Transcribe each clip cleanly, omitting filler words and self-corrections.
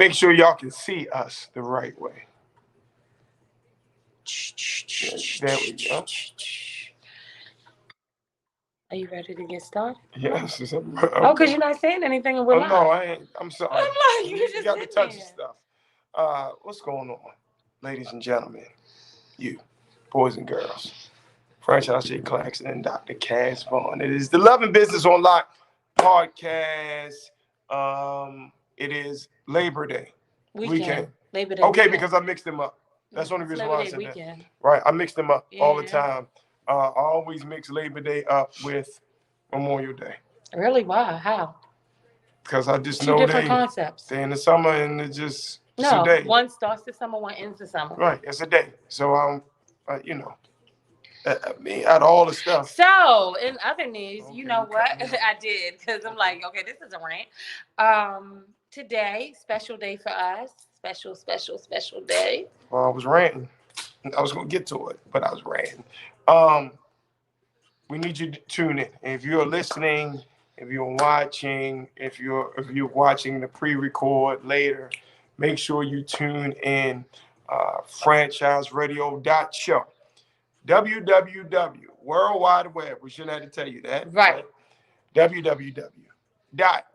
make sure y'all can see us the right way. There we go. Are you ready to get started? Yes. Because you're not saying anything. And we're live. No, I ain't. I'm sorry. I'm like, you just got the touchy stuff. What's going on, ladies and gentlemen? You, boys and girls. Franchise Jay Claxton and Dr. CaSay. It is the Love and Business on Lock podcast. It is Labor Day weekend. Labor Day. Okay, weekend. Because I mixed them up. That's the only reason why I said weekend. that. Right, I mix them up all the time. I always mix Labor Day up with Memorial Day. Really? Why? How? Because I just Two know different concepts. They're in the summer and it's just no. A day. One starts the summer, one ends the summer. Right, it's a day. So out of all the stuff. So in other news, you know what I did, because I'm like, okay, this is a rant. Today, special day for us. Special day. Well, I was ranting. I was gonna get to it, but I was ranting. We need you to tune in. If you're listening, if you're watching, if you're watching the pre-record later, make sure you tune in. FranchiseRadio.show. www. World Wide Web. We shouldn't have to tell you that. Right. www.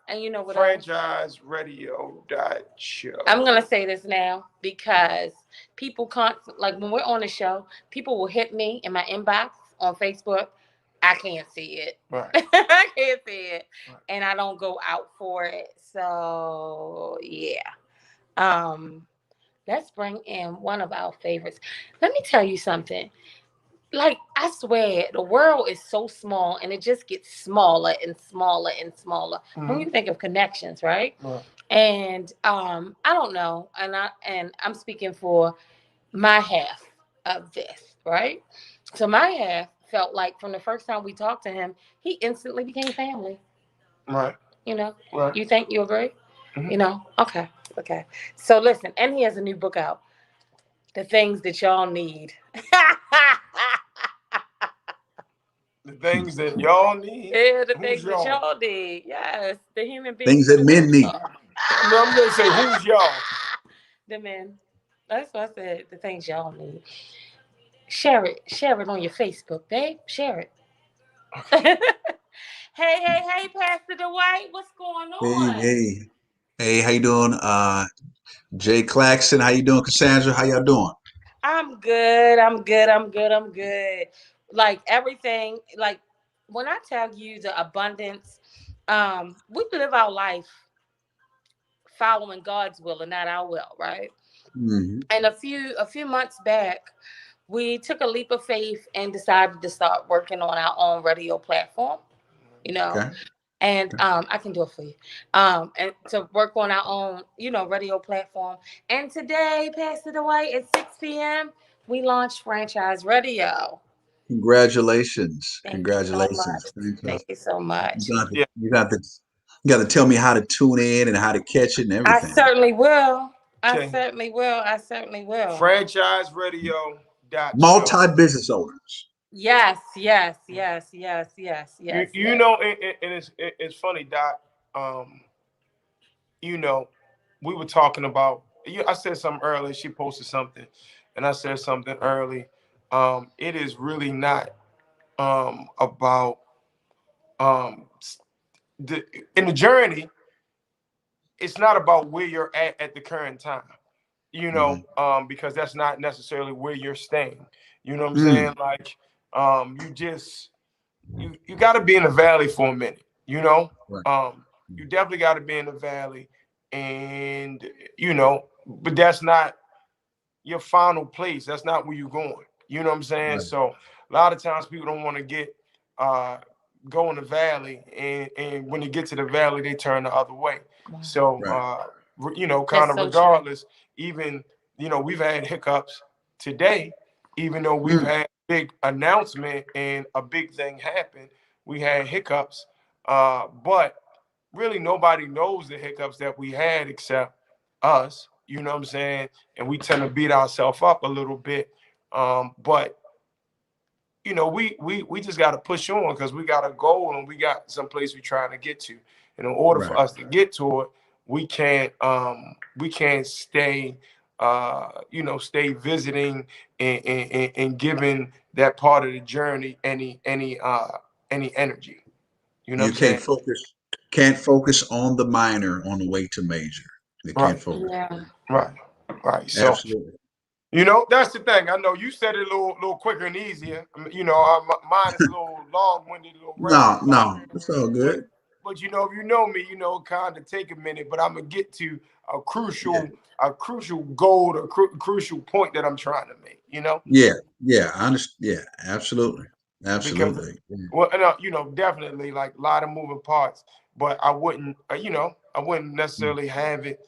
And you know what? FranchiseRadio.show. I'm gonna say this now because people can't, like, when we're on the show, people will hit me in my inbox on Facebook. I can't see it. Right. I can't see it, right. And I don't go out for it. So yeah. Let's bring in one of our favorites. Let me tell you something. Like, I swear, the world is so small, and it just gets smaller and smaller and smaller. Mm-hmm. When you think of connections, right? And I don't know, and I'm speaking for my half of this, right? So my half felt like from the first time we talked to him, he instantly became family. Right. Right. You think you agree? Mm-hmm. Okay. So listen, and he has a new book out, The Things That Y'all Need. The things that y'all need. Yeah, the things that y'all need. Yes, the human beings. Things that men need. I'm gonna say, who's y'all? The men. That's what I said. The things y'all need. Share it on your Facebook, babe. Share it. Hey, Pastor Dwight, what's going on? Hey, how you doing? Jay Claxton, how you doing? Cassandra, how y'all doing? I'm good. Like, everything, like, when I tell you the abundance, we live our life following God's will and not our will, right? Mm-hmm. And a few months back, we took a leap of faith and decided to start working on our own radio platform, Okay. And I can do it for you. And to work on our own, radio platform. And today, Pastor Dwight, at 6 p.m., we launched Franchise Radio. Congratulations. Thank you so much. You got to tell me how to tune in and how to catch it and everything. I certainly will. I certainly will. Franchise Radio. Multi-business owners. Yes. And it's funny, Doc. We were talking about. I said something earlier. She posted something, and I said something early. It is really not about in the journey. It's not about where you're at the current time. Because that's not necessarily where you're staying. You know what I'm saying? Like, you got to be in the valley for a minute. Right. You definitely got to be in the valley, and but that's not your final place. That's not where you're going. You know what I'm saying? Right. So a lot of times people don't want to go in the valley, and when they get to the valley, they turn the other way. Wow. So right. Kind of regardless. True. Even, we've had hiccups today, even though we've had a big announcement and a big thing happen, we had hiccups. But really nobody knows the hiccups that we had except us, you know what I'm saying? And we tend to beat ourselves up a little bit. But we just got to push on because we got a goal and we got some place we're trying to get to. And in order for us to get to it, we can't stay stay visiting and giving that part of the journey any energy. You know what You I'm saying? can't focus on the minor on the way to major. They can't Right, focus. Yeah. right, right. So Absolutely. that's the thing. I know you said it a little quicker and easier. I mean, mine is a little long-winded, a little No, ramble. no, it's all But good. if you know me, kind of take a minute. But I'm gonna get to Yeah, a crucial goal, crucial point that I'm trying to make. yeah, yeah. I understand. Yeah, absolutely, Because absolutely. Yeah. well, definitely like a lot of moving parts. But I wouldn't necessarily have it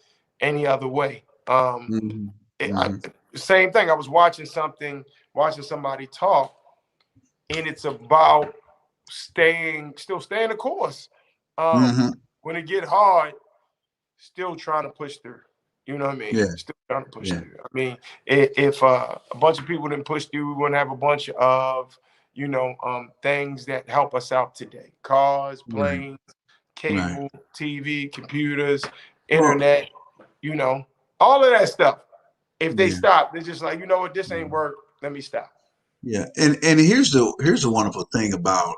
any other way. Mm-hmm. It, I, Mm-hmm. Same thing. I was watching somebody talk, and it's about still staying the course. Um, Mm-hmm. when it get hard, still trying to push through. You know what I mean? Yeah, Still trying to push yeah, through. I mean, if a bunch of people didn't push through, we wouldn't have a bunch of things that help us out today: cars, right, planes, right. cable, TV, computers, Well, internet. You know, all of that stuff. If they yeah, stop, they're just like, you know what, this ain't work. Let me stop. yeah. And here's the wonderful thing about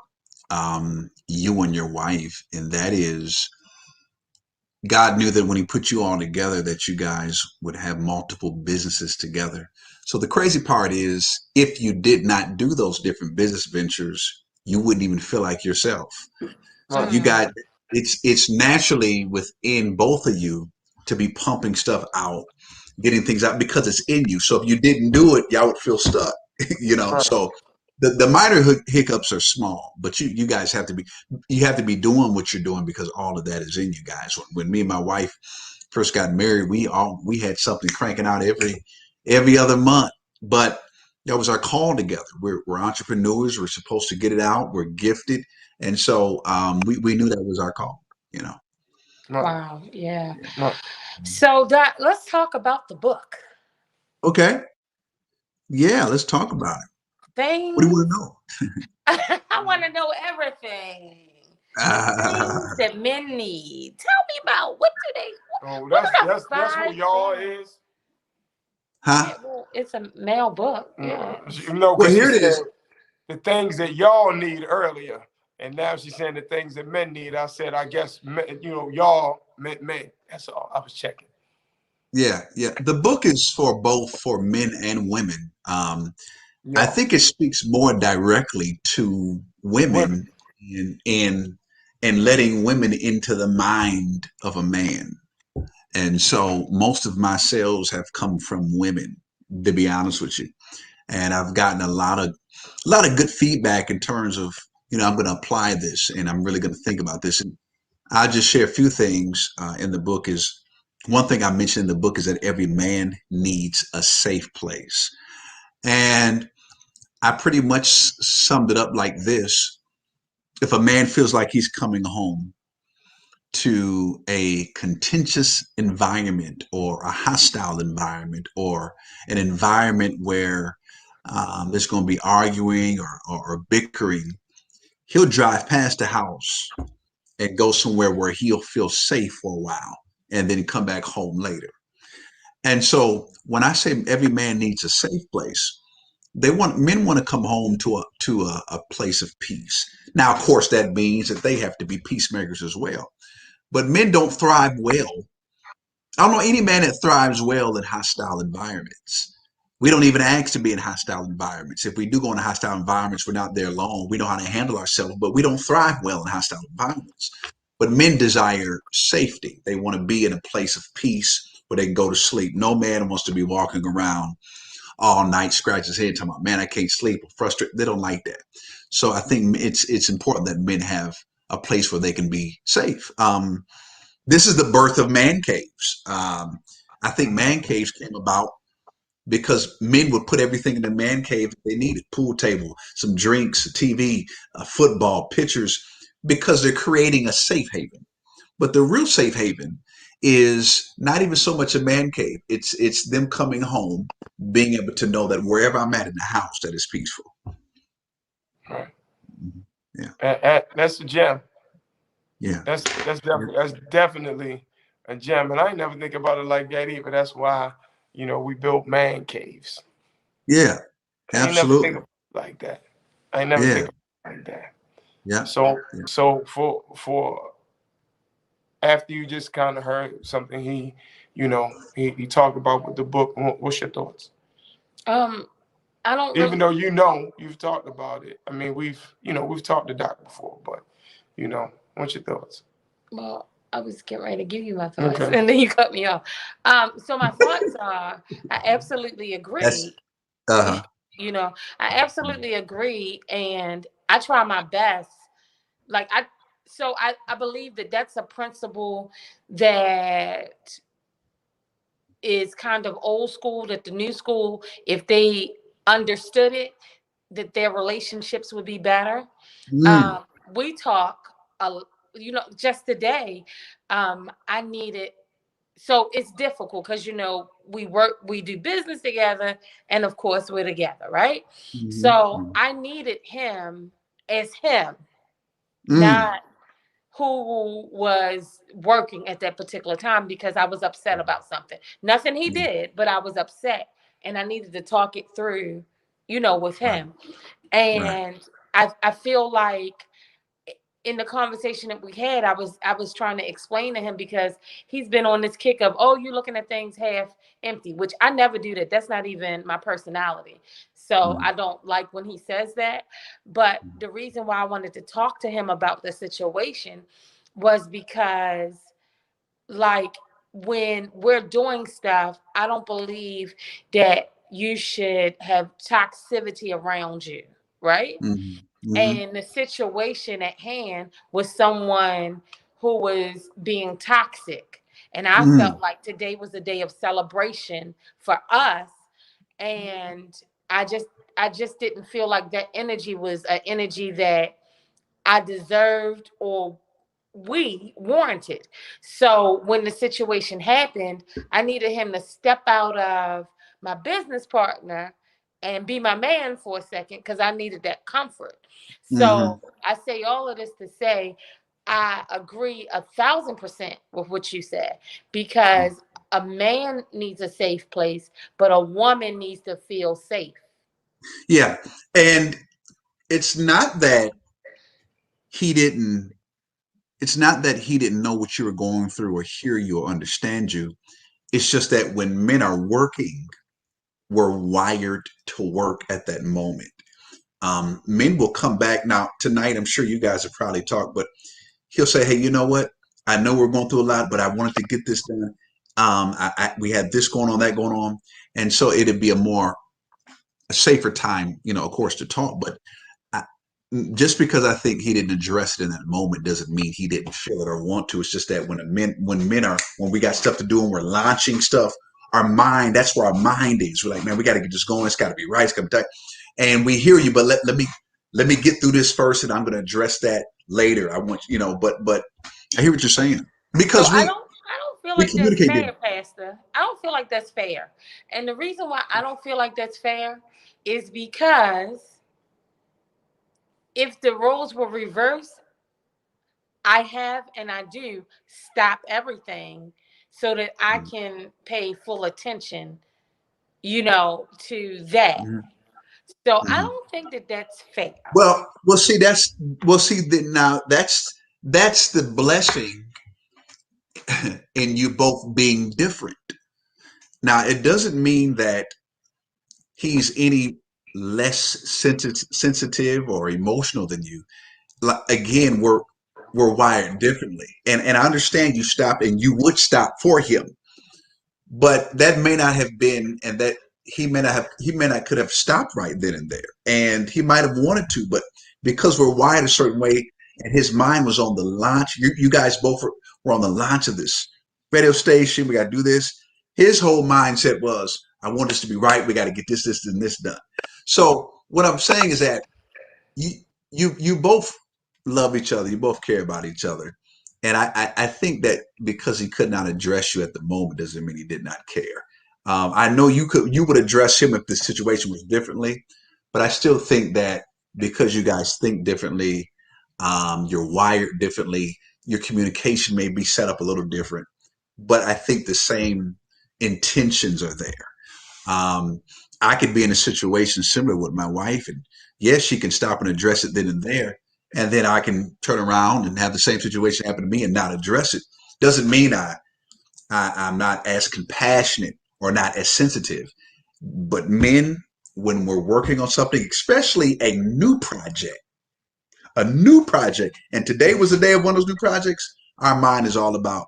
you and your wife, and that is God knew that when he put you all together, that you guys would have multiple businesses together. So the crazy part is, if you did not do those different business ventures, you wouldn't even feel like yourself. So Right. you got it's naturally within both of you to be pumping stuff out, getting things out because it's in you. So if you didn't do it, y'all would feel stuck, you know. Right. So the minor hiccups are small, but you guys have to be doing what you're doing because all of that is in you guys. When me and my wife first got married, we had something cranking out every other month, but that was our call together. We're entrepreneurs. We're supposed to get it out. We're gifted, and so we knew that was our call. You know. Right. Wow. Yeah. Right. So Doc, let's talk about the book. Okay. Yeah. Let's talk about it. What do you Things. want I want to know everything. to Things know? that men need. Tell me about what do they? Oh, What are the that's who five y'all things? is. Huh? Yeah, well, it's a male book. Yeah. Well, Because she here it said is. the things that y'all need earlier, and now she's saying the things that men need. I said, I guess y'all meant men. That's all. I was checking. Yeah, yeah. The book is for both for men and women. I Y'all think it speaks more directly to women. women and and letting women into the mind of a man. And so most of my sales have come from women, to be honest with you. And I've gotten a lot of good feedback in terms of, I'm going to apply this and I'm really going to think about this. And I'll just share a few things in the book. Is one thing I mentioned in the book is that every man needs a safe place. And I pretty much summed it up like this. If a man feels like he's coming home to a contentious environment or a hostile environment or an environment where there's going to be arguing or bickering, he'll drive past the house and go somewhere where he'll feel safe for a while and then come back home later. And so when I say every man needs a safe place, men want to come home to a place of peace. Now, of course, that means that they have to be peacemakers as well. But men don't thrive well. I don't know any man that thrives well in hostile environments. We don't even ask to be in hostile environments. If we do go into hostile environments, we're not there long. We know how to handle ourselves, but we don't thrive well in hostile environments. But men desire safety. They want to be in a place of peace where they can go to sleep. No man wants to be walking around all night, scratch his head, talking about, man, I can't sleep, or frustrated. They don't like that. So I think it's important that men have a place where they can be safe. This is the birth of man caves. I think man caves came about because men would put everything in the man cave that they needed: pool table, some drinks, a TV, football, pictures, because they're creating a safe haven. But the real safe haven is not even so much a man cave. It's them coming home, being able to know that wherever I'm at in the house, that is peaceful. Right. Mhm. Yeah, That's the gem. yeah, That's definitely a gem. And I ain't never think about it like that either. That's why, we built man caves. Yeah, I ain't never think absolutely. of it like that. I ain't never Yeah, think of it like that. yeah, So yeah. so for after you just kind of heard something he talked about with the book, what's your thoughts? Um, I don't Even really. though you've talked about it. I mean, we've talked to Doc before, but what's your thoughts? Well, I was getting ready to give you my thoughts, Okay. and then you cut me off. So my thoughts are, I absolutely That's agree. uh-huh. You know, I absolutely agree, and I try my best. Like I believe that that's a principle that is kind of old school. That the new school, if they understood it, that their relationships would be better. Mm, Um, we talk, just today, I needed, so it's difficult because, we do business together, and of course we're together, right? So mhm, I needed him as him, mm, not who was working at that particular time, because I was upset about something. Nothing he mm, did, but I was upset and I needed to talk it through, with right, him. right. And I feel like in the conversation that we had, I was trying to explain to him, because he's been on this kick of, oh, you looking at things half empty, which I never do that. That's not even my personality. So Mm, I don't like when he says that. But the reason why I wanted to talk to him about the situation was because, like, when we're doing stuff, I don't believe that you should have toxicity around you, right? mhm, mhm, And the situation at hand was someone who was being toxic. And I mm. felt like today was a day of celebration for us. And I just I just didn't feel like that energy was an energy that I deserved or we warranted. So when the situation happened, I needed him to step out of my business partner and be my man for a second, because I needed that comfort. So Mhm. I say all of this to say I agree 1,000% with what you said, because a man needs a safe place, but a woman needs to feel safe. Yeah, and it's not that he didn't. It's not that he didn't know what you were going through or hear you or understand you. It's just that when men are working, we're wired to work at that moment. Men will come back now tonight. I'm sure you guys have probably talked, but he'll say, "Hey, you know what? I know we're going through a lot, but I wanted to get this done. We had this going on, that going on, and so it'd be a safer time, of course, to talk. But I, just because I think he didn't address it in that moment doesn't mean he didn't feel it or want to. It's just that when we got stuff to do and we're launching stuff, our mind, that's where our mind is. We're like, man, we got to get this going. It's got to be right. It's got to be tight. And we hear you, but let me get through this first, and I'm going to address that later. I want but I hear what you're saying So because I don't feel we like that's communicate fair, different. Pastor. I don't feel like that's fair. And the reason why I don't feel like that's fair is because if the roles were reversed, I have and I do stop everything so that I can pay full attention, to that. Mhm, So I mhm. don't think that that's fair. Well, see, now that's the blessing in you both being different. Now, it doesn't mean that he's any less sensitive or emotional than you. Like, again, we're wired differently, and I understand you stop and you would stop for him, but that may not have been, and that he may not could have stopped right then and there, and he might have wanted to, but because we're wired a certain way, and his mind was on the launch. You guys both were on the launch of this radio station. We got to do this. His whole mindset was, I want this to be right. We got to get this, and this done. So what I'm saying is that you you both love each other. You both care about each other. And I think that because he could not address you at the moment doesn't mean he did not care. I know you would address him if the situation was differently, but I still think that because you guys think differently, you're wired differently, your communication may be set up a little different. but I think the same intentions are there. I could be in a situation similar with my wife, and yes, she can stop and address it then and there, and then I can turn around and have the same situation happen to me and not address it. Doesn't mean I'm not as compassionate or not as sensitive. But men, when we're working on something, especially a new project, and today was the day of one of those new projects, our mind is all about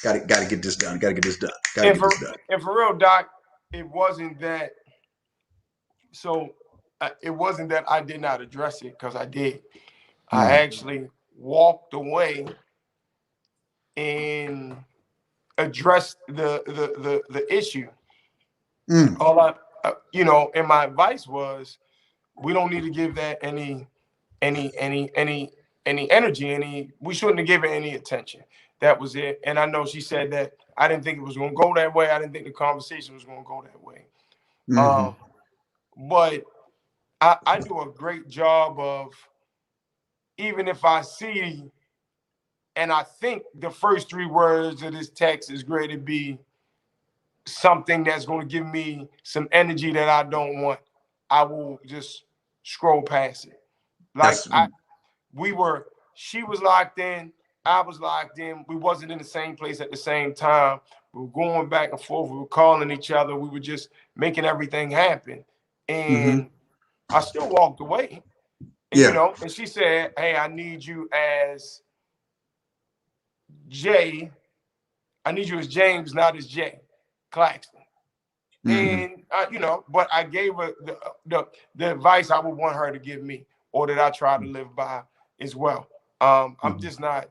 got to get this done, got to get this done, got to And get for this done. and for real, Doc, it wasn't that. So it wasn't that I did not address it, because I did. I Mm, actually walked away and addressed the issue. mm, All I, and my advice was, we don't need to give that any any any any energy. We shouldn't have given any attention. That was it. And I know she said that I didn't think it was going to go that way. I didn't think the conversation was going to go that way. hmm. Um, but I do a great job of, even if I see and I think the first three words of this text is going to be something that's going to give me some energy that I don't want, I will just scroll past it. Like That's she was locked in, I was locked in. We wasn't in the same place at the same time. We were going back and forth. We were calling each other. We were just making everything happen. hmm. And I still walked away. And Yeah. and she said, "Hey, I need you as Jay. I need you as James, not as Jay Claxton." Hmm. And but I gave her the advice I would want her to give me, or that I try to live by as well. I'm Hmm. just not.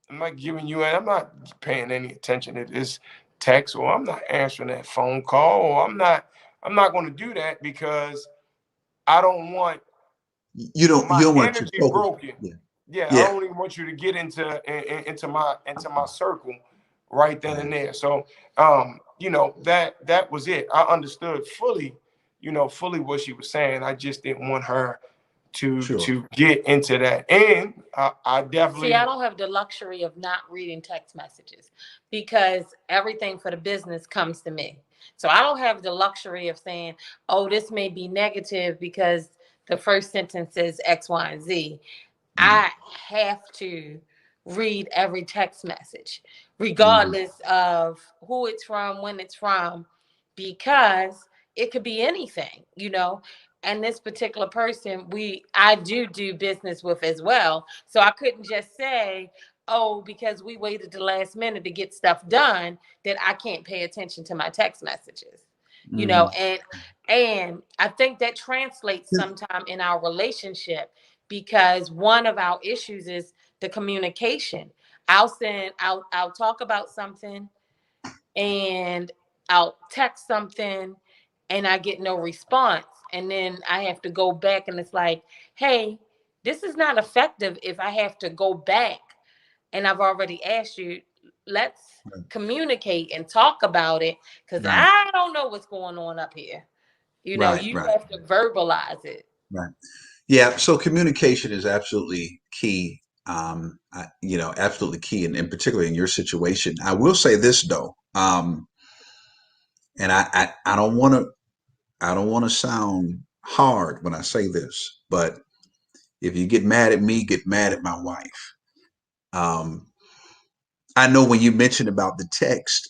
I'm not giving you, and I'm not paying any attention to this text, or I'm not answering that phone call, or I'm not. I'm not going to do that, because I don't want You my don't want to energy focus. broken. Yeah. Yeah, I Yeah. don't even want you to get into my circle right then and Right. there. So that was it. I understood fully, fully what she was saying. I just didn't want her to Sure. get into that. And I See, I definitely. don't have the luxury of not reading text messages because everything for the business comes to me. So I don't have the luxury of saying, oh, this may be negative because the first sentence says X, Y, and Z. Mm-hmm. I have to read every text message, Mm-hmm. regardless of who it's from, when it's from, because it could be anything. And this particular person, I do business with as well. So I couldn't just say, oh, because we waited the last minute to get stuff done, that I can't pay attention to my text messages. You know, Mm-hmm. and and I think that translates sometime in our relationship because one of our issues is the communication. I'll talk about something and I'll text something and I get no response. And then I have to go back and it's like, hey, this is not effective if I have to go back and I've already asked you, let's communicate and talk about it because Right. I don't know what's going on up here. Right. You Right. have to verbalize it. Right. Yeah. So communication is absolutely key. Absolutely key, and particularly in your situation. I will say this though, and I don't want to sound hard when I say this, but if you get mad at me, get mad at my wife. Um, I know when you mentioned about the text,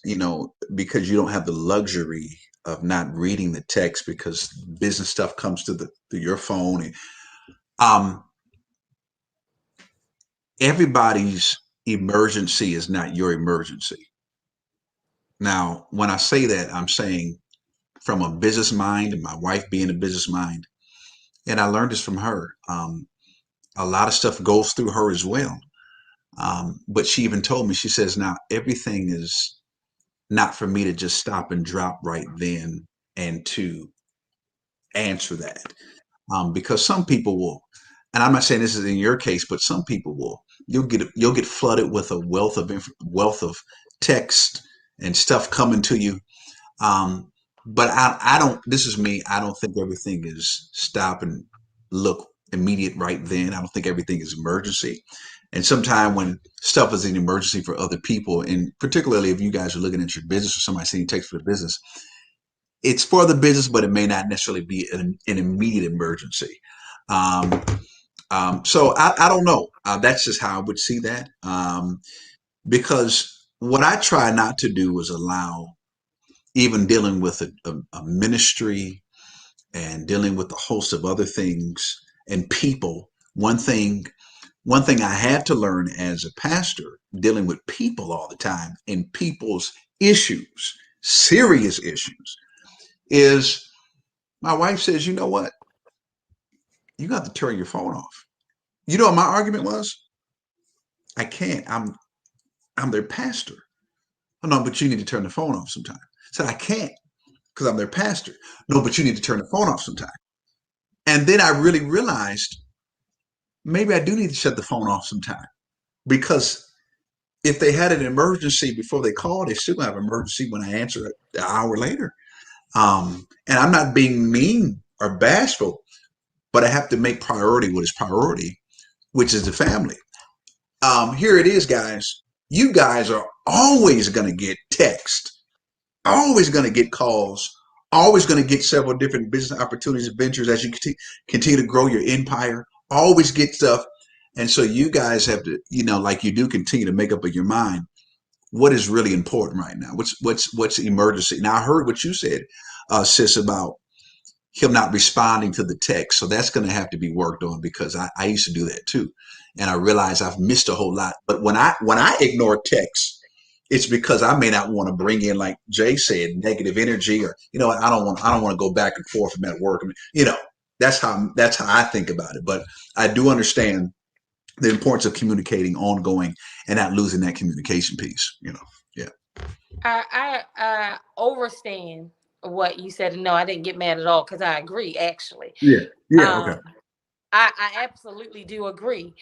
because you don't have the luxury of not reading the text because business stuff comes to your phone. Um, Everybody's emergency is not your emergency. Now, when I say that, I'm saying from a business mind and my wife being a business mind, and I learned this from her. A lot of stuff goes through her as well. But she even told me, she says, now everything is not for me to just stop and drop right then and to answer that. Because some people will, and I'm not saying this is in your case, but some people will. You'll get flooded with a wealth of text and stuff coming to you. But I don't. This is me. I don't think everything is stop and look immediate right then. I don't think everything is emergency. And sometimes when stuff is an emergency for other people, and particularly if you guys are looking at your business or somebody sending text for the business, it's for the business, but it may not necessarily be an immediate emergency. Um, so I don't know. That's just how I would see that. Because what I try not to do is allow, even dealing with a ministry and dealing with a host of other things and people. One thing I had to learn as a pastor, dealing with people all the time and people's issues, serious issues, is my wife says, you know what? You got to turn your phone off. You know what my argument was? I can't. I'm their pastor. Oh, no, but you need to turn the phone off sometime. I said, I can't because I'm their pastor. No, but you need to turn the phone off sometime. And then I really realized maybe I do need to shut the phone off sometime, because if they had an emergency before they called, they still have an emergency when I answer it an hour later. And I'm not being mean or bashful, but I have to make priority what is priority, which is the family. Here it is, guys. You guys are always going to get text, always going to get calls, always going to get several different business opportunities, ventures as you continue to grow your empire, always get stuff. And so you guys have to, like you do, continue to make up in your mind what is really important right now. What's emergency. Now I heard what you said, sis, about him not responding to the text. So that's going to have to be worked on, because I used to do that too. And I realize I've missed a whole lot. But when I ignore text, it's because I may not want to bring in, like Jay said, negative energy, or, I don't want to go back and forth from at work. I mean, that's how I think about it. But I do understand the importance of communicating ongoing and not losing that communication piece, Yeah. I overstand what you said. No, I didn't get mad at all, because I agree, actually. Yeah. Yeah. Okay. Um, I absolutely do agree.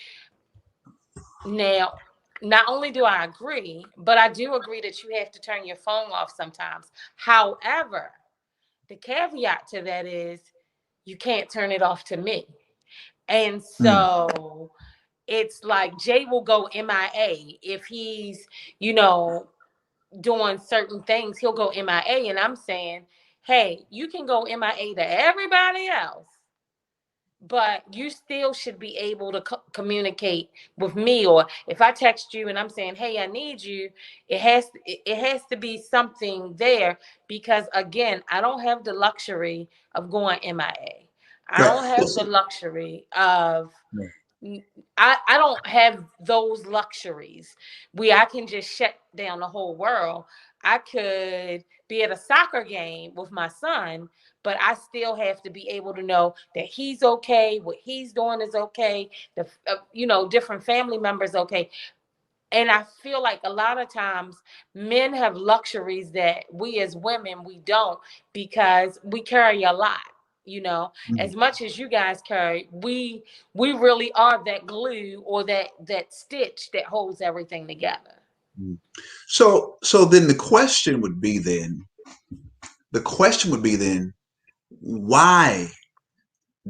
Now, not only do I agree, but I do agree that you have to turn your phone off sometimes. However, the caveat to that is you can't turn it off to me. And so it's like Jay will go MIA if he's, doing certain things. He'll go MIA, and I'm saying, hey, you can go MIA to everybody else, but you still should be able to communicate with me. Or if I text you and I'm saying, hey, I need you, it has to be something there, because again, I don't have the luxury of going MIA. I Right. don't have the luxury of I don't have those luxuries where I can just shut down the whole world. I could be at a soccer game with my son, but I still have to be able to know that he's okay, what he's doing is okay, different family members okay. And I feel like a lot of times men have luxuries that we as women, we don't, because we carry a lot. As much as you guys carry, we really are that glue, or that stitch that holds everything together. So then the question would be why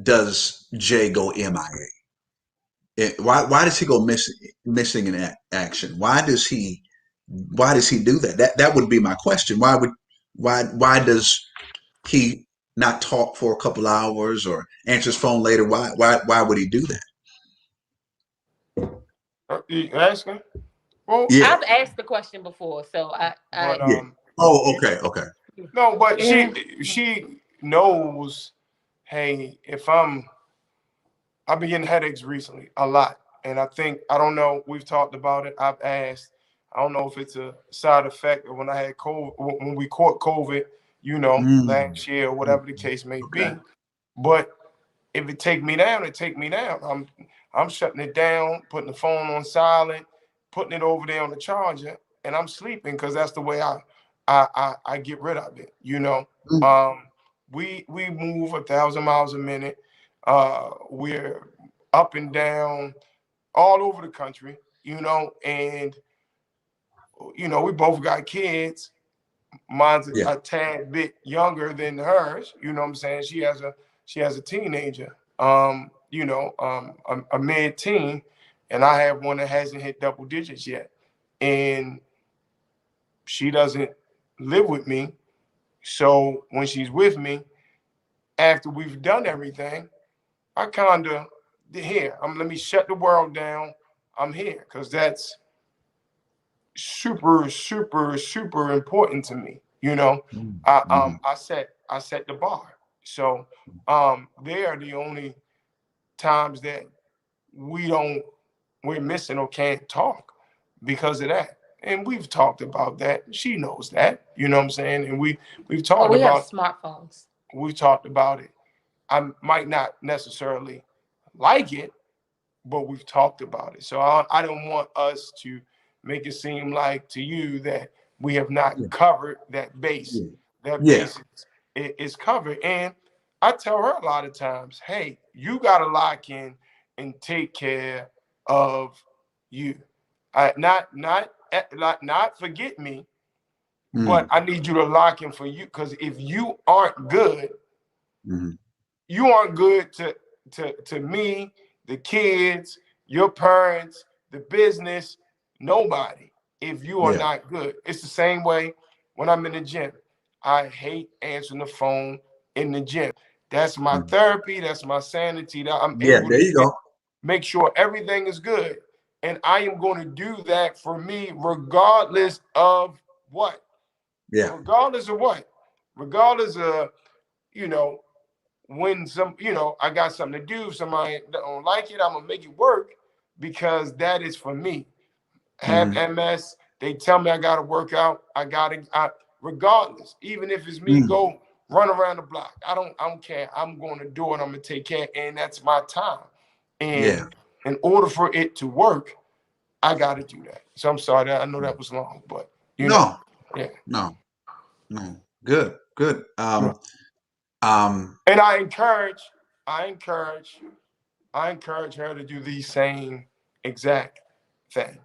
does Jay go MIA? Why does he go missing in action? Why does he do that? That would be my question. Why does he not talk for a couple hours or answer his phone later? Why would he do that? You asking? Well, Yeah. I've asked the question before, so but Yeah. Oh, okay. no, but Mhm. she knows. Hey, if I've been getting headaches recently a lot, and I don't know. We've talked about it. I've asked. I don't know if it's a side effect of when I had COVID, when we caught COVID, Mm. last year, or whatever the case may Okay. be. But if it take me down, it take me down. I'm shutting it down, putting the phone on silent, putting it over there on the charger, and I'm sleeping, because that's the way I get rid of it. Mm. Um, we move 1,000 miles a minute. We're up and down all over the country. And we both got kids. Mine's Yeah. a tad bit younger than hers. You know what I'm saying? She has a teenager, a mid-teen, and I have one that hasn't hit double digits yet. And she doesn't live with me. So when she's with me, after we've done everything, I kind of here. Let me shut the world down. I'm here because that's super, super, super important to me. You know, I set the bar. So they are the only times that we're missing or can't talk because of that. And we've talked about that. She knows that. You know what I'm saying? And we've Well, talked we have about smartphones. we've talked about it. I might not necessarily like it, but we've talked about it. So I don't want us to make it seem like to you that we have not Yeah. covered that base. Yeah. That Yeah. base is covered. And I tell her a lot of times, hey, you got to lock in and take care of you. Not forget me, but I need you to lock in for you. Because if you aren't good, you aren't good to me, the kids, your parents, the business, nobody. If you are Yeah. not good, it's the same way when I'm in the gym. I hate answering the phone in the gym. That's my therapy. That's my sanity. That I'm Yeah. able There to you go. make sure everything is good. And I am going to do that for me, regardless of what. Yeah. Regardless of what. Regardless of, you know, when I got something to do, somebody don't like it, I'm gonna make it work because that is for me. Have MS, they tell me I gotta work out, regardless, even if it's me go run around the block. I don't care. I'm gonna do it, I'm gonna take care, and that's my time. Yeah. And in order for it to work, I gotta do that. So I'm sorry that I know that was long, but No. yeah. No. No. Good. Good. Yeah. Um. And I encourage her to do the same exact thing.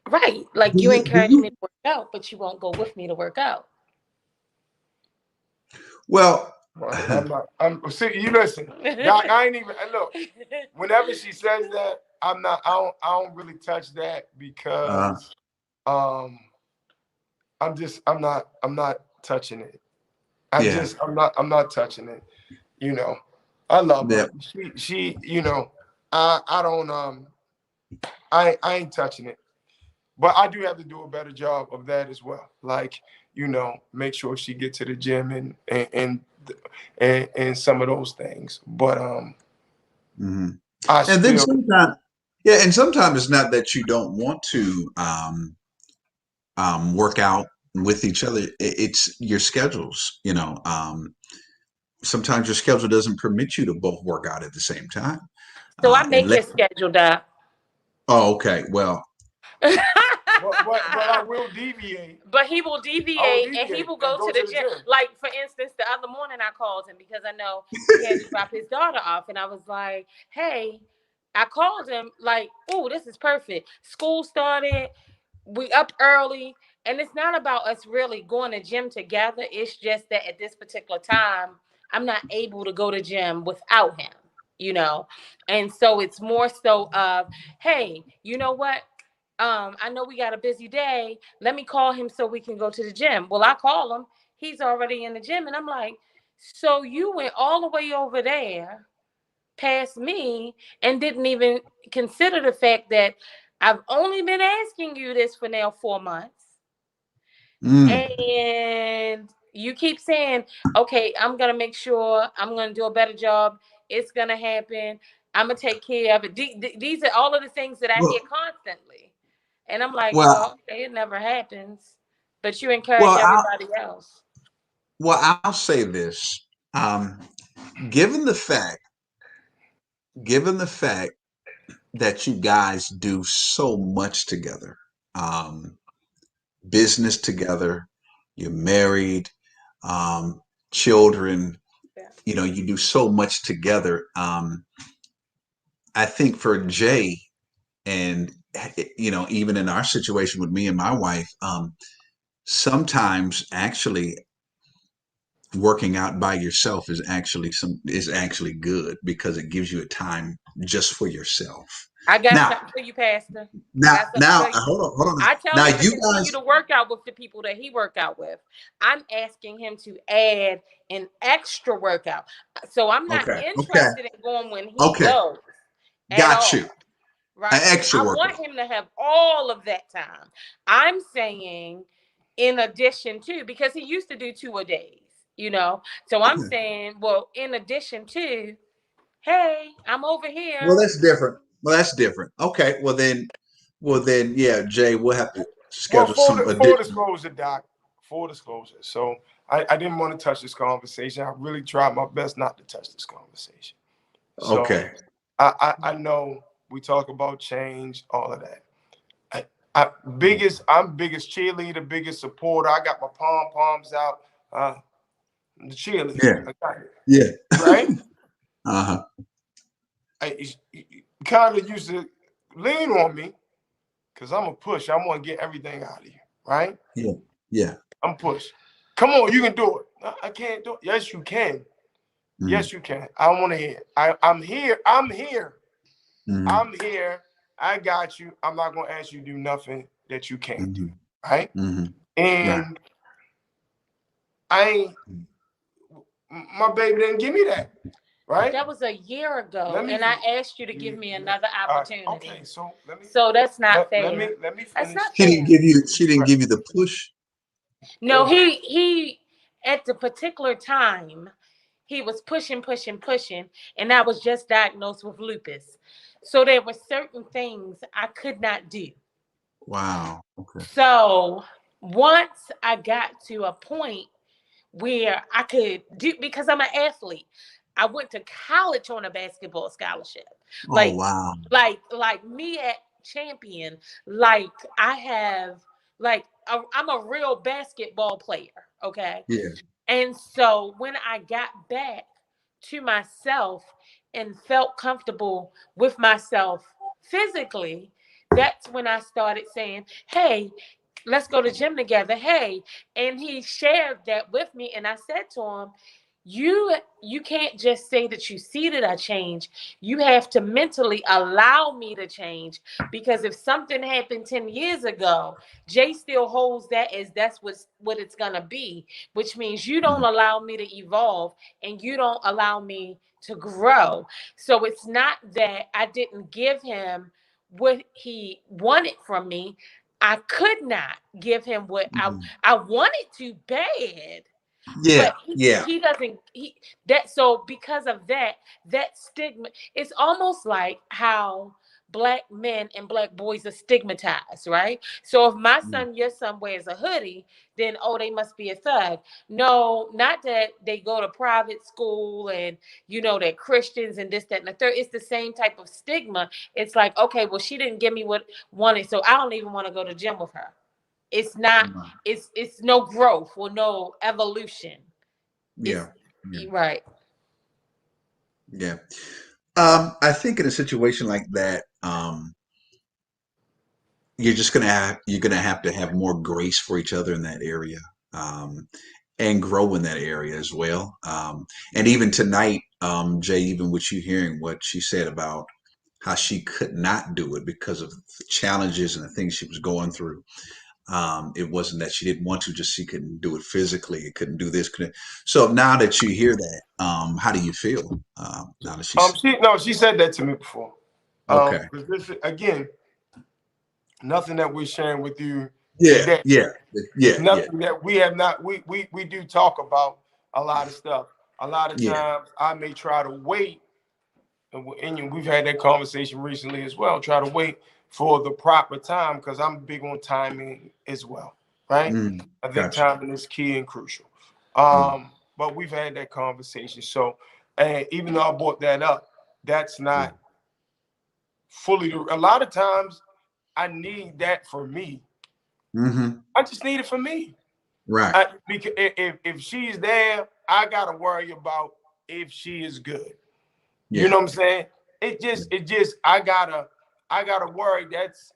Right. Like Do you you? Do encourage me you? to work out, but you won't go with me to work out. Well. Right. See, you listen, Doc, I ain't even look. Whenever she says that, I don't really touch that uh, because I'm not touching it. yeah. I'm not touching it. You know, I love her. Yeah. She I don't I ain't touching it. But I do have to do a better job of that as well. Like, make sure she get to the gym and some of those things. But I And then still sometimes, yeah, and sometimes it's not that you don't want to work out with each other. It's your schedules. Sometimes your schedule doesn't permit you to both work out at the same time. So I And make his schedule, Doc. oh, okay. Well, but I will deviate. But he will I will deviate and he deviate will and go go to to the the gym. gym. Like, for instance, the other morning I called him because I know he had to drop his daughter off. And I was like, hey, I called him like, oh, this is perfect. School started. We up early. And it's not about us really going to gym together. It's just that at this particular time, I'm not able to go to gym without him, you know? And so it's more so of, hey, you know what? I know we got a busy day. Let me call him so we can go to the gym. Well, I call him. He's already in the gym. And I'm like, so you went all the way over there past me and didn't even consider the fact that I've only been asking you this for now 4 months. And you keep saying, okay, I'm going to make sure I'm going to do a better job. It's going to happen. I'm going to take care of it. These are all of the things that I hear well, constantly. And I'm like, well, well, okay, it never happens. But you encourage well, I'll, everybody else. I'll say this. Um, given the fact, given the fact that you guys do so much together, um, business together, you're married, um, children, Yeah. you do so much together. I think for Jay, and even in our situation with me and my wife, sometimes actually working out by yourself is actually good because it gives you a time just for yourself. I got Now, something for you, Pastor. I now, got something now, for you. hold on. I tell Now, him to you continue guys, to work out with the people that he work out with. I'm asking him to add an extra workout. So I'm not okay, interested in going when he okay, goes at got you. all. An Right? extra I want workout. him to have all of that time. I'm saying in addition to, because he used to do 2 a days, you know. So I'm Okay. saying, well, in addition to, hey, I'm over Well, here. that's different. Well, that's different. Okay. Well, then, yeah, Jay, we'll have to Well, schedule some full additional. disclosure, Doc. Full disclosure. So I didn't want to touch this conversation. I really tried my best not to touch this conversation. So Okay. I know we talk about change, all of that. I'm biggest cheerleader, biggest supporter. I got my pom poms out. The cheerleader. Yeah. I got it. Yeah. Right? Uh-huh. He kind of used to lean on me because I'm a push. I want to get everything out of you. Right? Yeah. Yeah. I'm push. Come on, you can do it. No, I can't do it. Yes, you can. Mm-hmm. Yes, you can. I want to hear it. I'm here. I'm here. Mm-hmm. I'm here. I got you. I'm not going to ask you to do nothing that you can't do. Mm-hmm. Right? Mm-hmm. Right. And I ain't, my baby didn't give me that. But Right? that was a year ago, Let me, and I asked you to give me another opportunity. okay, so So that's not fair. let me That's finish. not She didn't fair. give you. She didn't give you the push. No, he at the particular time, he was pushing, and I was just diagnosed with lupus. So there were certain things I could not do. Wow. Okay. So once I got to a point where I could do, because I'm an athlete, I went to college on a basketball scholarship. Oh Like, wow. like me at Champion, like I have, like I'm a real basketball player. Okay. Yeah. And so when I got back to myself and felt comfortable with myself physically, that's when I started saying, hey, let's go to gym together. Hey. And he shared that with me. And I said to him, you can't just say that you see that I change. You have to mentally allow me to change, because if something happened 10 years ago, Jay still holds that as that's what it's gonna be, which means you don't allow me to evolve and you don't allow me to grow. So it's not that I didn't give him what he wanted from me. I could not give him what Mhm. I wanted to bad, Yeah. but Yeah. he doesn't he that so because of that, that stigma, it's almost like how black men and black boys are stigmatized, right? So if my Mm. son, your son wears a hoodie, then oh, they must be a thug. No, not that they go to private school and they're Christians and this, that, and the third. It's the same type of stigma. It's like, okay, well, she didn't give me what wanted, so I don't even want to go to gym with her. It's not, Wow. it's no growth or no evolution. It's Yeah. Yeah. right. Yeah. I think in a situation like that, you're gonna have to have more grace for each other in that area, um, and grow in that area as well. And even tonight, Jay, even with you hearing what she said about how she could not do it because of the challenges and the things she was going through. It wasn't that she didn't want to, just she couldn't do it physically. It couldn't do this. Couldn't. So now that you hear that, how do you feel? Now that she's She said that to me before. okay. Because this again, nothing that we're sharing with you Yeah, today. yeah, It's yeah, yeah, nothing that we have not. We do talk about a lot of stuff. A lot of yeah. times, I may try to wait, and we've had that conversation recently as well. Try to wait for the proper time because I'm big on timing as well, right? I think Gotcha. timing is key and crucial. Mm, But we've had that conversation. So, and even though I brought that up, that's yeah. not fully. A lot of times, I need that for me. Mm-hmm. I just need it for me. Right. Because if she's there, I gotta worry about if she is good. You Yeah. know what I'm saying? It just I gotta worry. That's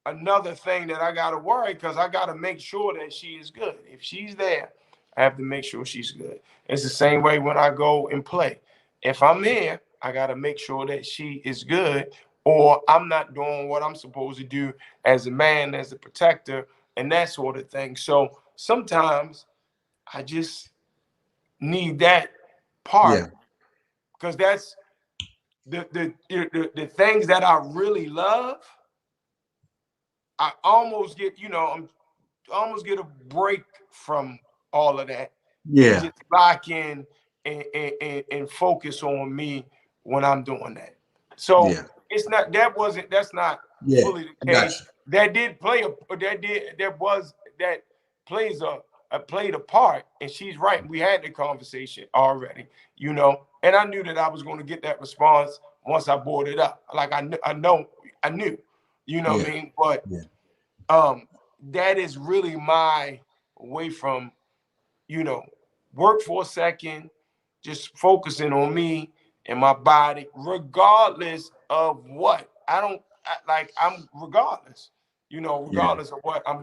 another thing that I gotta worry because I gotta make sure that she is good. If she's there, I have to make sure she's good. It's the same way when I go and play. If I'm here, I gotta make sure that she is good or I'm not doing what I'm supposed to do as a man, as a protector, and that sort of thing. So sometimes I just need that Yeah. part, because that's the things that I really love. I almost get, I'm almost get a break from all of that and Yeah. just lock in and focus on me when I'm doing that. So Yeah. it's not that's not Yeah. fully I the got case. That did play a that was that plays a played a part, and she's right. We had the conversation already, and I knew that I was going to get that response once I brought it up. Like I knew, what you. I Yeah. mean? But Yeah. that is really my way from, you know, work for a second, just focusing on me and my body, regardless of what. I'm regardless, Yeah. regardless of what I'm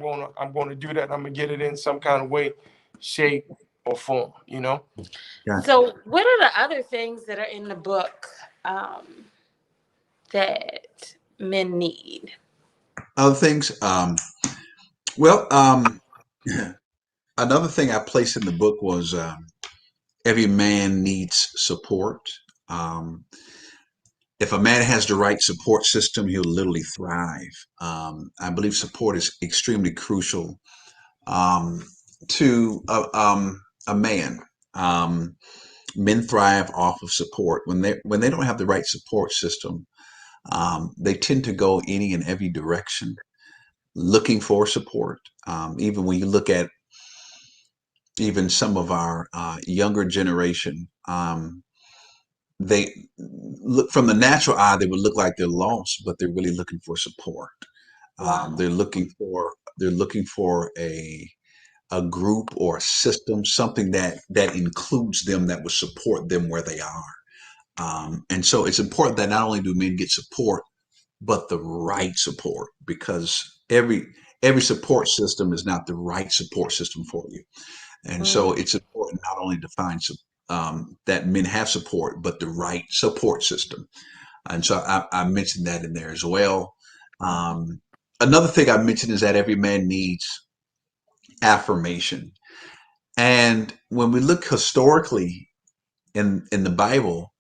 gonna do that. I'm gonna get it in some kind of way, shape, or form. Gotcha. So, what are the other things that are in the book um, that men need? Other things. Well, another thing I placed in the book was every man needs support. Um, if a man has the right support system, he'll literally thrive. I believe support is extremely crucial um, to a man. Um, Men thrive off of support. When they don't have the right support system, they tend to go any and every direction looking for support. Even when you look at even some of our younger generation, they look from the natural eye, they would look like they're lost, but they're really looking for support. Wow. They're looking for a group or a system, something that includes them, that will support them where they are. And so it's important that not only do men get support, but the right support, because every support system is not the right support system for you. And so Mm, it's important not only to find that men have support, but the right support system. And so I mentioned that in there as well. Um, Another thing I mentioned is that every man needs affirmation. And when we look historically in the Bible,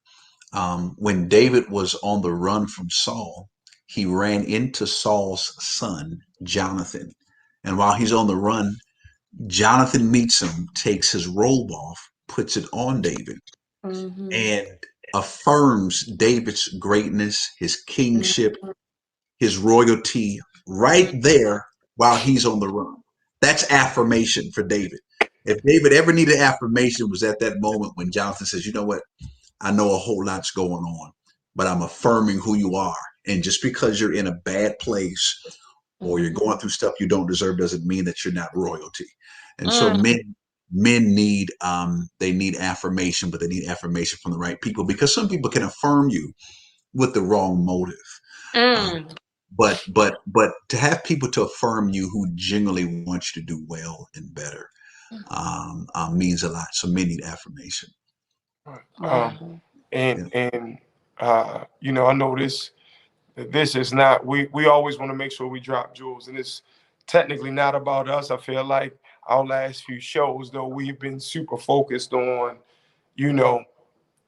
when David was on the run from Saul, he ran into Saul's son, Jonathan. And while he's on the run, Jonathan meets him, takes his robe off, puts it on David, mhm, and affirms David's greatness, his kingship, mhm, his royalty right there while he's on the run. That's affirmation for David. If David ever needed affirmation, it was at that moment when Jonathan says, "You know what? I know a whole lot's going on, but I'm affirming who you are. And just because you're in a bad place or you're mhm, going through stuff you don't deserve doesn't mean that you're not royalty." And so mm, men need they need affirmation, but they need affirmation from the right people, because some people can affirm you with the wrong motive. Uh, mm. but to have people to affirm you who genuinely want you to do well and better means a lot. So men need affirmation. Um, Wow. and Yeah. and I know this is not, we always want to make sure we drop jewels, and it's technically not about us. I feel like our last few shows, though, we've been super focused on, you know,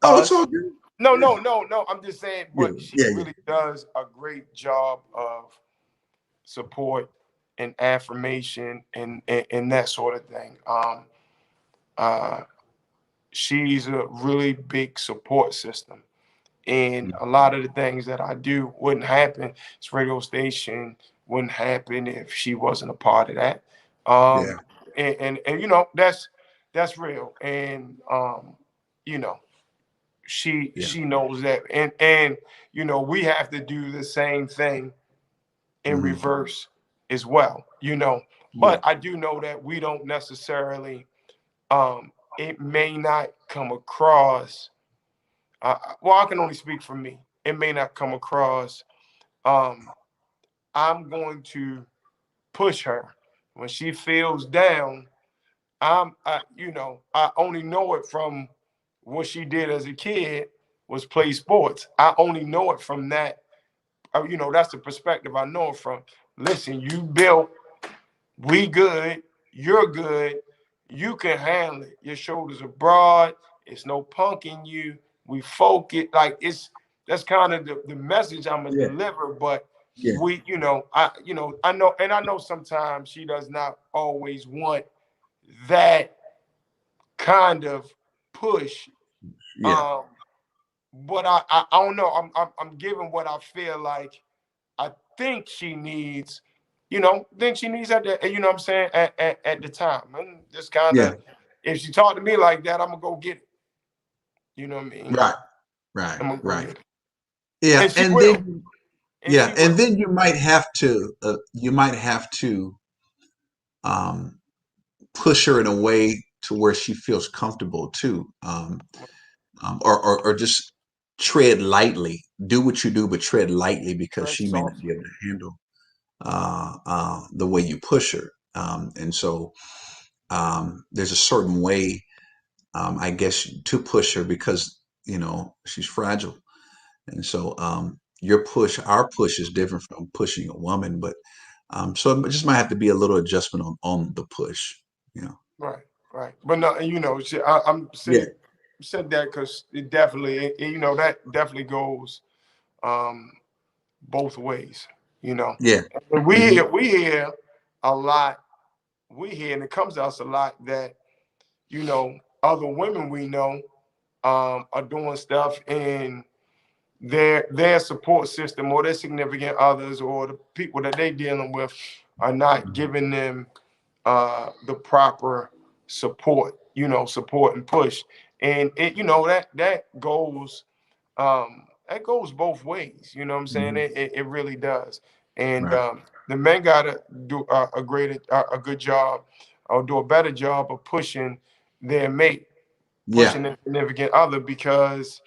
Oh, it's us. all good. No, Yeah. no, no, no. I'm just saying, Yeah. but she Yeah. Yeah. really does a great job of support and affirmation and that sort of thing. Uh, she's a really big support system. And a lot of the things that I do wouldn't happen. This radio station wouldn't happen if she wasn't a part of that. Yeah. And that's real. And you know, Yeah. she knows that. And we have to do the same thing in Mhm. reverse as well. Yeah. But I do know that we don't necessarily it may not come across well, I can only speak for me. It may not come across. Um, I'm going to push her when she feels down. I only know it from what she did as a kid was play sports. I only know it from that you know, that's the perspective I know it from. Listen, you built, we good, you're good, you can handle it. Your shoulders are broad, it's no punk in you. We focus, like that's kind of the message I'm gonna Yeah. deliver. But Yeah. we, I know, and I know sometimes she does not always want that kind of push. Yeah. Um, but I don't know. I'm giving what I feel like I think she needs, think she needs at the, you know what I'm saying, at the time. And just kind Yeah. of, if she talk to me like that, I'm gonna go get it. You know what I mean? Right. Right. I'm gonna go Right. get it. Yeah. And she will. And she And will. then you might have to um, push her in a way to where she feels comfortable too, or just tread lightly. Do what you do, but tread lightly because Very she may not soft. be able to handle the way you push her. And so there's a certain way, I guess, to push her because she's fragile. And so our push is different from pushing a woman, but so it just might have to be a little adjustment on the push. You know. Right, right. But no, I'm Yeah. said that because it definitely, that definitely goes um both ways. You know, Yeah. and Hmm. we hear a lot. We hear, and it comes to us a lot that other women we know are doing stuff in their support system or their significant others or the people that they dealing with are not giving them the proper support, support and push. And that goes both ways. You know what I'm saying? Hmm. It really does. And Right. the men gotta do a good job or do a better job of pushing their mate, Yeah. pushing their significant other, because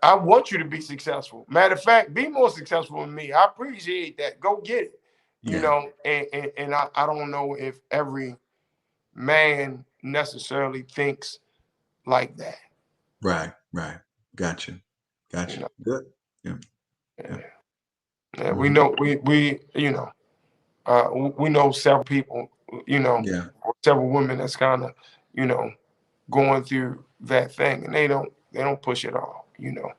I want you to be successful. Matter of fact, be more successful than me. I appreciate that. Go get it. Yeah. And I don't know if every man necessarily thinks like that. Right. Right. Gotcha. You Gotcha. know, Good. Yeah. yeah, Yeah. yeah. We Hmm. know we know several people, Yeah. several women that's kind of, you know, going through that thing, and they don't push it all.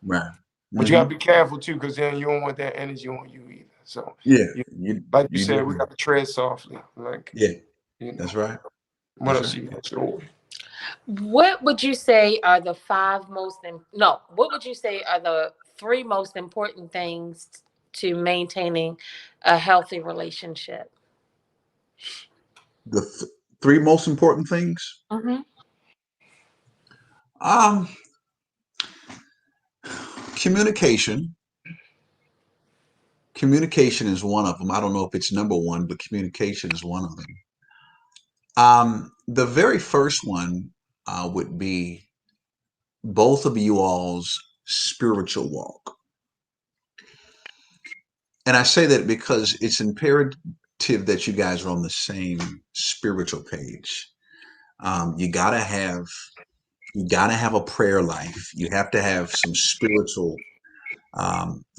Right. But you gotta Hmm. be careful too, because then you don't want that energy on you either. So, Yeah. you, You like you you said, we do. got to tread softly. Like, Yeah. you know, That's right. what That's else right. you got? Sure. What would you say are the five most no, what would you say are the three most important things to maintaining a healthy relationship? The three most important things. Mm-hmm. Um, communication. Communication is one of them. I don't know if it's number one, but communication is one of them. The very first one would be both of you all's spiritual walk. And I say that because it's imperative that you guys are on the same spiritual page. You gotta have a prayer life. You have to have some spiritual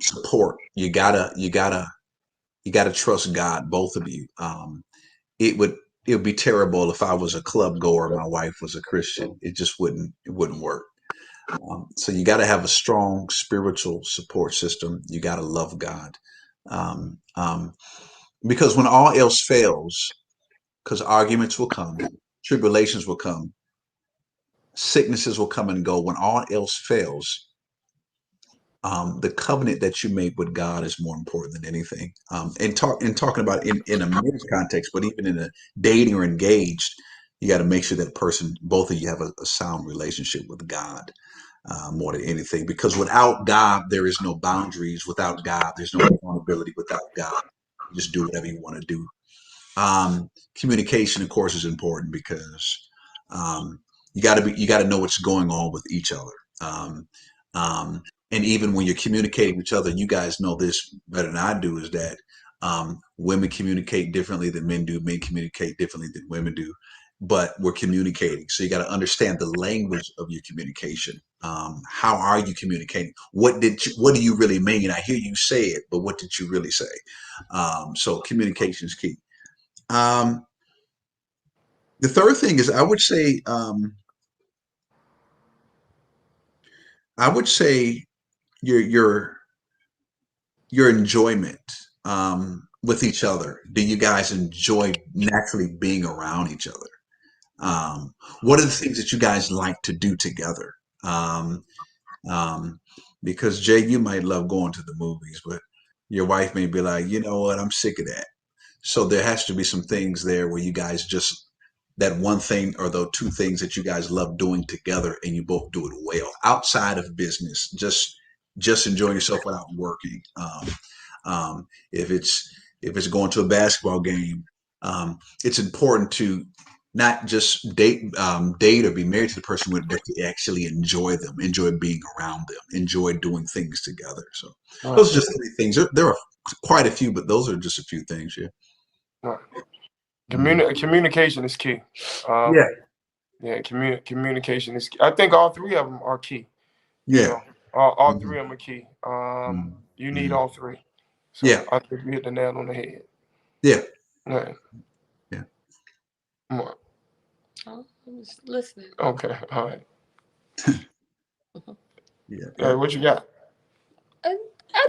support. You gotta trust God, both of you. It would it would be terrible if I was a club goer and my wife was a Christian. It wouldn't work. So you got to have a strong spiritual support system. You got to love God, um, um, because when all else fails, because arguments will come, tribulations will come, sicknesses will come and go. When all else fails, the covenant that you make with God is more important than anything. And talking about in a marriage context, but even in a dating or engaged, you got to make sure that person, both of you, have a sound relationship with God more than anything. Because without God, there is no boundaries. Without God, there's no accountability. Without God, you just do whatever you want to do. Communication, of course, is important because um, you got to know what's going on with each other. Um, and even when you're communicating with each other, you guys know this better than I do, is that women communicate differently than men do. Men communicate differently than women do. but we're communicating. So you got to understand the language of your communication. How are you communicating? What do you really mean? I hear you say it, but what did you really say? So communication is key. The third thing is, I would say your enjoyment with each other. Do you guys enjoy naturally being around each other? What are the things that you guys like to do together? Um, because Jay, you might love going to the movies, but your wife may be like, you know what, I'm sick of that. So there has to be some things there where you guys just that one thing or the two things that you guys love doing together and you both do it well outside of business, just enjoying yourself without working. If it's going to a basketball game, it's important to not just date or be married to the person, but to actually enjoy them, enjoy being around them, enjoy doing things together. So Right. those are just three things. There are quite a few, but those are just a few things. Yeah. Right. Mhm. Communication is key. Yeah. Yeah, communication is key. I think all three of them are key. You Yeah. know, all Mhm. three of them are key. Mhm. You need Mhm. all three. So Yeah. I think you hit the nail on the head. Yeah. Right. Yeah. Come on. Oh, I'm just listening. Okay. All right. Yeah. What you got? I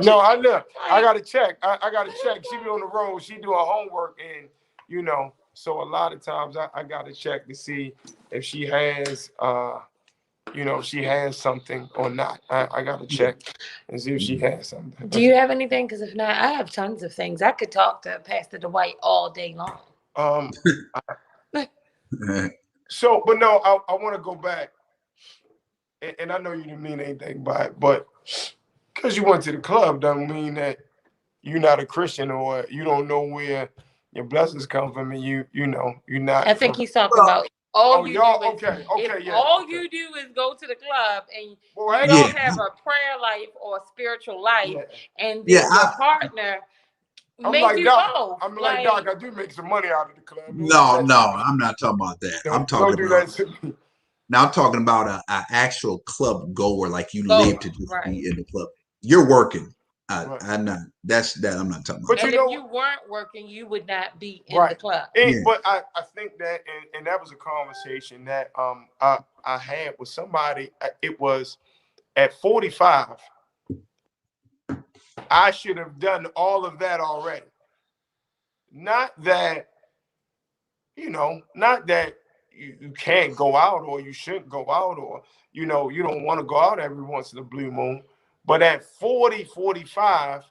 No, just I know. I gotta check. I gotta check. She be on the road. She do her homework, and so a lot of times I gotta check to see if she has she has something or not. I gotta Yeah. check and see if she has something. Do you have anything? Because if not, I have tons of things. I could talk to Pastor Dwight all day long. Um. So, but no, I want to go back, and I know you didn't mean anything by it, but because you went to the club, doesn't mean that you're not a Christian or you don't know where your blessings come from, and you're not. I think he's talking about all Oh, you do y'all. is if Okay, yeah. all Okay. you do is go to the club and Well, you Yeah. don't have a prayer life or a spiritual life, yeah. and Yeah. then your partner I'm make like you Doc. go. I'm like Doc. I do make some money out of the club. Don't do No, that no, to me. I'm not talking about that. I'm Don't talking do about that to me. now. I'm talking about a actual club goer, like you live Go to just right. be in the club. You're working. Right. I'm not. That's that. I'm not talking about But that. And if you weren't working, you would not be in the right. club. Yeah. But I think that and that was a conversation that I had with somebody. It was at 45. I should have done all of that already. Not that not that you can't go out or you shouldn't go out or you don't want to go out every once in a blue moon. But at 40, 45,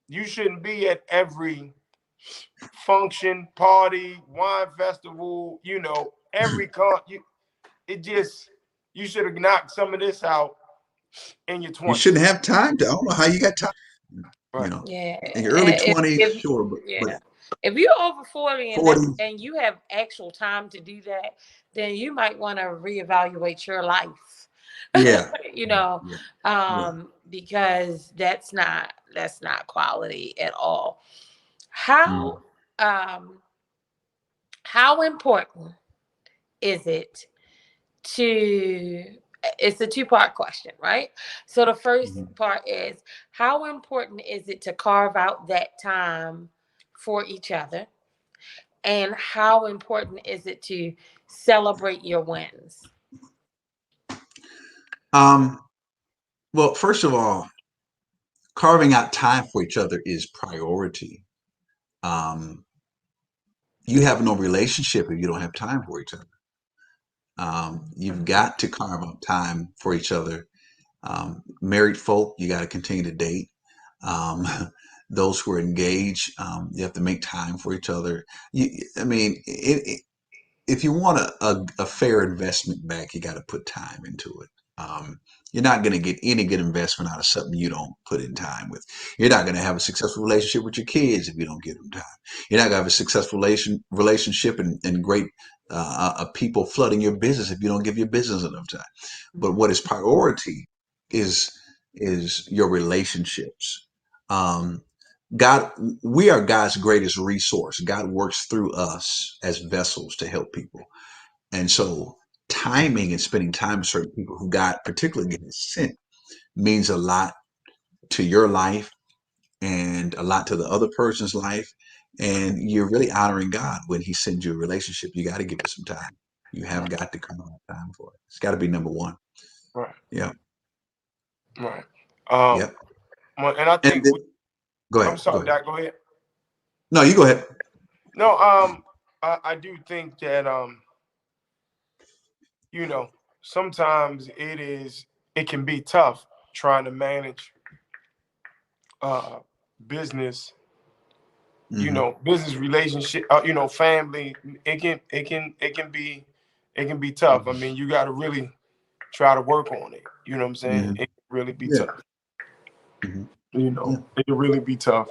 you shouldn't be at every function, party, wine festival, every it just you should have knocked some of this out in your You 20s. shouldn't have time to. I don't know how you got time. You Right. know, Yeah. in your early If 20s, if sure, but yeah. If you're over 40 40. and you have actual time to do that, then you might want to reevaluate your life. Yeah. you know, Yeah. Yeah. because that's not quality at all. Mm. How um how important is it to it's a two-part question, right? So the first Mhm. part is how important is it to carve out that time for each other? And how important is it to celebrate your wins? Um. Well, first of all, carving out time for each other is priority. Um, you have no relationship if you don't have time for each other. You've got to carve out time for each other. Married folk, you got to continue to date. Um, those who are engaged, you have to make time for each other. I mean, if you want a fair investment back, you got to put time into it. You're not going to get any good investment out of something you don't put in time with. You're not going to have a successful relationship with your kids if you don't give them time. You're not going to have a successful relationship and great people flooding your business if you don't give your business enough time. But what is priority is your relationships. Um, God, we are God's greatest resource. God works through us as vessels to help people. And so timing and spending time with certain people who God particularly sent means a lot to your life and a lot to the other person's life. And you're really honoring God when he sends you a relationship. You got to give it some time. You have got to come out time for it. It's got to be number one. Right. Yeah. Right. Yep. Well, and I And think then, go I'm ahead. Go sorry, ahead. Doc. Go ahead. No, you go ahead. No, I do think that you know, sometimes it can be tough trying to manage uh business, Hmm. business relationship, family. It can be tough. I mean, you got to really try to work on it. You know what I'm saying? Hmm. It can really be Yeah. tough. Hmm. Yeah. It can really be tough.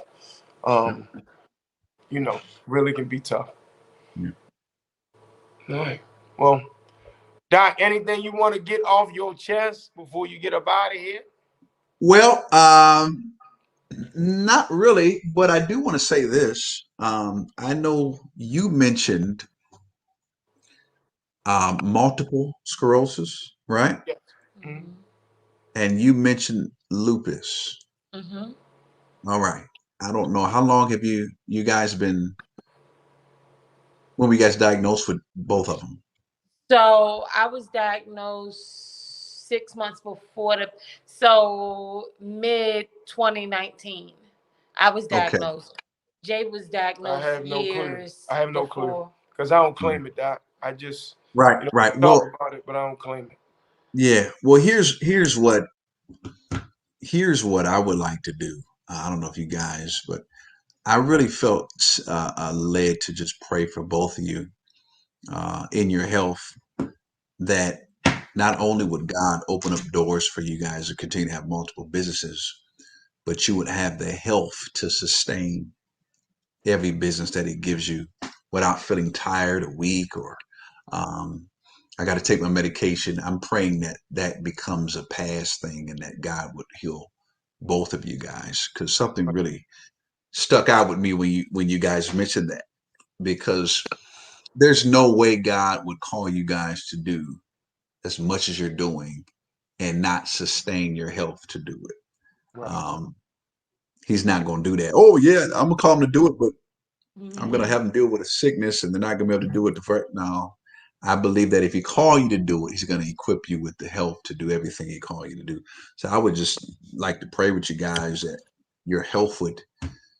Yeah. Um, really can be tough. Yeah. All right. Well, Doc, anything you want to get off your chest before you get up out of here? Well, not really, but I do want to say this. I know you mentioned multiple sclerosis, right? Yes. Mhm. Mhm. And you mentioned lupus. Mhm. All right. I don't know how long have you guys been when we guys diagnosed with both of them? So I was diagnosed 6 months before so mid 2019. I was Okay. diagnosed. Jay was I diagnosed have no clue. years I have no clue before. because I don't Mm. claim it, Doc. I just, Right, you know, right. talk Well, about it, but I don't claim it. yeah. Well, here's what I would like to do. I don't know if you guys, but I really felt led to just pray for both of you in your health, that not only would God open up doors for you guys to continue to have multiple businesses, but you would have the health to sustain every business that He gives you without feeling tired or weak or um, I got to take my medication. I'm praying that that becomes a past thing and that God would heal both of you guys, because something really stuck out with me when you guys mentioned that, because there's no way God would call you guys to do as much as you're doing and not sustain your health to do it. Right. He's not going to do that. Oh yeah, I'm gonna call him to do it, but I'm gonna Mhm. have them deal with a sickness and they're not gonna be able to do it. No, I believe that if He call you to do it, He's gonna equip you with the health to do everything He called you to do. So I would just like to pray with you guys that your health would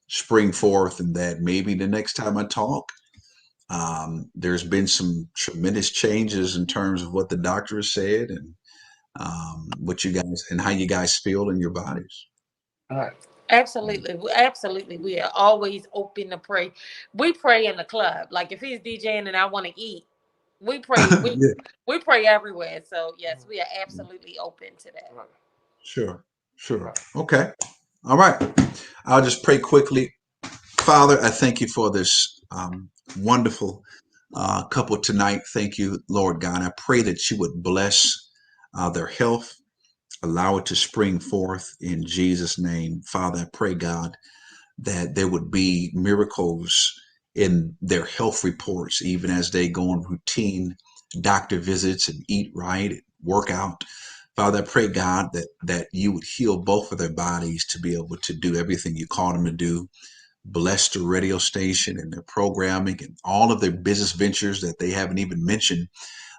spring forth, and that maybe the next time I talk, there's been some tremendous changes in terms of what the doctor has said and what you guys and how you guys feel in your bodies. Right. Absolutely, absolutely. We are always open to pray. We pray in the club. Like if he's DJing and I want to eat, we pray. We Yeah, we pray everywhere. So yes, we are absolutely open to that. Right. sure, sure. Right. Okay. All right. I'll just pray quickly. Father, I thank you for this wonderful couple tonight. Thank you, Lord God. I pray that you would bless their health, allow it to spring forth in Jesus' name. Father, I pray, God, that there would be miracles in their health reports, even as they go on routine doctor visits and eat right and work out. Father, I pray, God, that you would heal both of their bodies to be able to do everything you called them to do. Bless the radio station and their programming and all of their business ventures that they haven't even mentioned,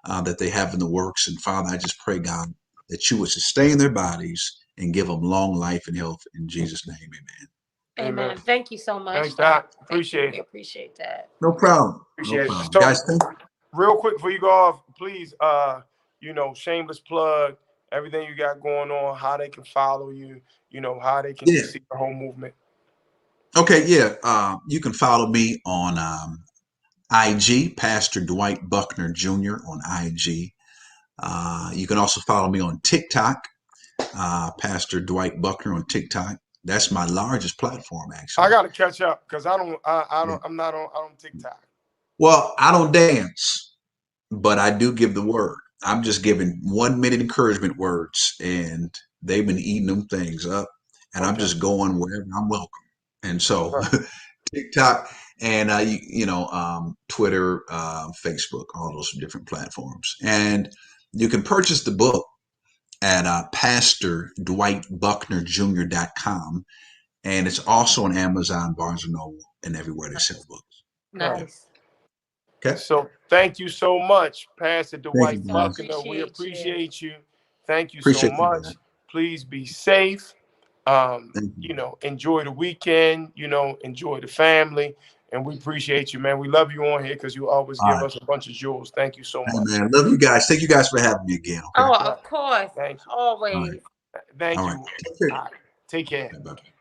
that they have in the works. And Father, I just pray, God, that you would sustain their bodies and give them long life and health. In Jesus' name, amen. Amen. Amen. Thank you so Thanks, much, Doc. Doc. Thank you. Appreciate We it. appreciate that. No problem. No Appreciate it. problem. So, Guys, thank real quick before you go off, please, shameless plug everything you got going on, how they can follow you, how they can Yeah. see the whole movement. Okay. Yeah. You can follow me on IG, Pastor Dwight Buckner Jr. on IG. You can also follow me on TikTok, Pastor Dwight Buckner on TikTok. That's my largest platform, I actually. gotta catch up because Yeah. I'm not on TikTok. Well, I don't dance, but I do give the word. I'm just giving 1 minute encouragement words, and they've been eating them things up, and I'm Okay. just going wherever I'm welcome. And so Right. TikTok, and Twitter, Facebook, all those different platforms. And you can purchase the book at PastorDwightBucknerJr.com, and it's also on Amazon, Barnes and Noble, and everywhere they sell books. Nice. Okay. So thank you so much, Pastor Thank you, Dwight guys. Buckner. We Appreciate you. appreciate you. Thank you so Appreciate you, much. guys. Please be safe. Thank you. Enjoy the weekend, enjoy the family. And we appreciate you, man. We love you on here because you always All give right. us a bunch of jewels. Thank you so Hey, much. man, love you guys. Thank you guys for having me again. Okay. Oh, of course. Thank you. All Always. right. Thank All you. right. Take care. All right. Take care. Bye-bye.